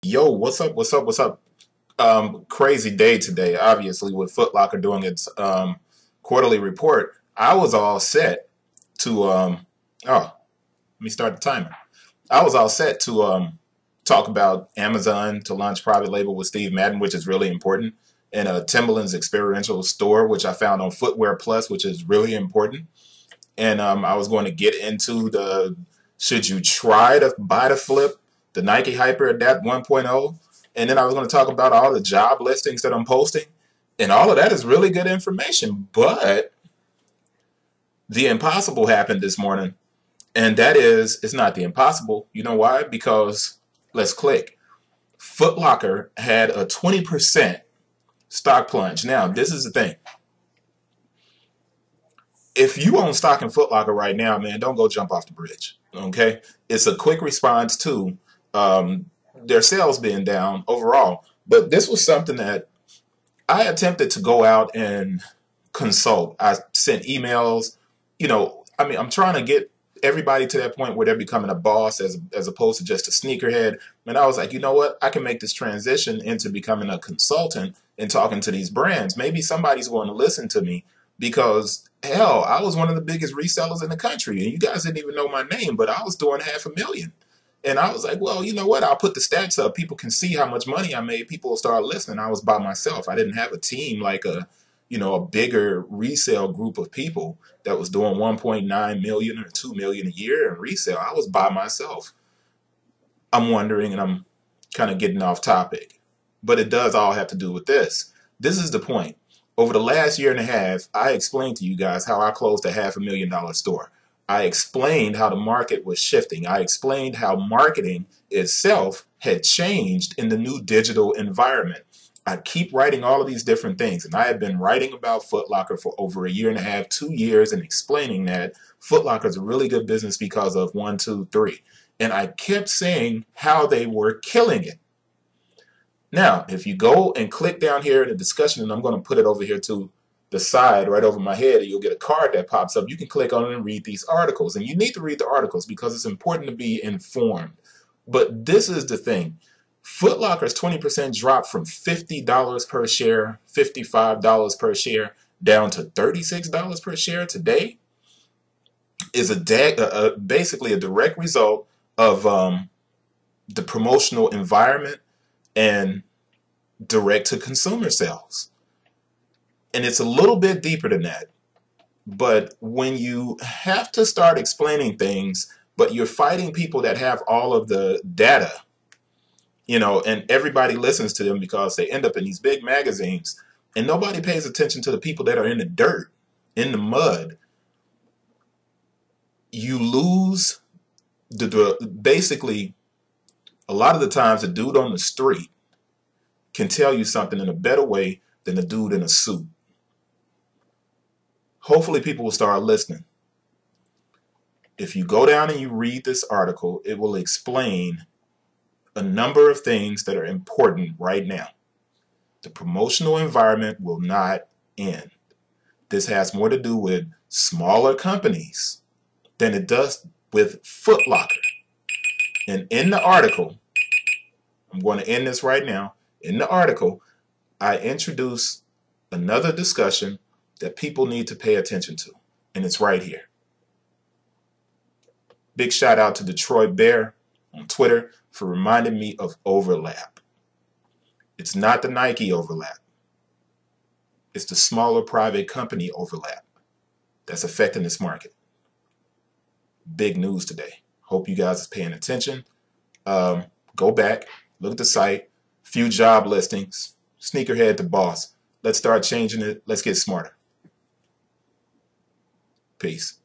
Yo, what's up? What's up? What's up? Crazy day today, obviously, with Foot Locker doing its quarterly report. I was all set to let me start the timer. I was all set to talk about Amazon to launch private label with Steve Madden, which is really important, and Timberland's experiential store, which I found on Footwear Plus, which is really important. And I was going to get into the should you try to buy the flip, the Nike Hyper Adapt 1.0, and then I was going to talk about all the job listings that I'm posting, and all of that is really good information. But the impossible happened this morning, and that is it's not the impossible. You know why? Because let's click. Foot Locker had a 20% stock plunge. Now, this is the thing. If you own stock in Foot Locker right now, man, don't go jump off the bridge. Okay, it's a quick response to their sales being down overall. But this was something that I attempted to go out and consult. I sent emails. I'm trying to get everybody to that point where they're becoming a boss as opposed to just a sneakerhead. And I was like, you know what? I can make this transition into becoming a consultant and talking to these brands. Maybe somebody's going to listen to me because hell, I was one of the biggest resellers in the country, and you guys didn't even know my name, but I was doing 500,000. And I was like, well, you know what? I'll put the stats up. People can see how much money I made. People will start listening. I was by myself. I didn't have a team like a bigger resale group of people that was doing 1.9 million or 2 million a year in resale. I was by myself. I'm wondering, and I'm kind of getting off topic, but it does all have to do with this. This is the point. Over the last year and a half, I explained to you guys how I closed a $500,000 store. I explained how the market was shifting. I explained how marketing itself had changed in the new digital environment. I keep writing all of these different things, and I have been writing about Foot Locker for over a year and a half, 2 years, and explaining that Foot Locker is a really good business because of 1, 2, 3. And I kept saying how they were killing it. Now, if you go and click down here in the discussion, and I'm going to put it over here to the side right over my head, and you'll get a card that pops up. You can click on it and read these articles. And you need to read the articles because it's important to be informed. But this is the thing. Foot Locker's 20% drop from $50 per share, $55 per share, down to $36 per share today is basically a direct result of the promotional environment and direct-to-consumer sales. And it's a little bit deeper than that. But when you have to start explaining things, but you're fighting people that have all of the data, and everybody listens to them because they end up in these big magazines, and nobody pays attention to the people that are in the dirt, in the mud, you lose basically, a lot of the times, the dude on the street can tell you something in a better way than the dude in a suit. Hopefully people will start listening. If you go down and you read this article, it will explain a number of things that are important right now. The promotional environment will not end. This has more to do with smaller companies than it does with Foot Locker. And in the article, I'm going to end this right now. In the article, I introduce another discussion that people need to pay attention to, and it's right here. Big shout out to Detroit Bear on Twitter for reminding me of overlap. It's not the Nike overlap. It's the smaller private company overlap that's affecting this market. Big news today. Hope you guys are paying attention. Go back, look at the site, few job listings, sneakerhead to boss. Let's start changing it. Let's get smarter. Peace.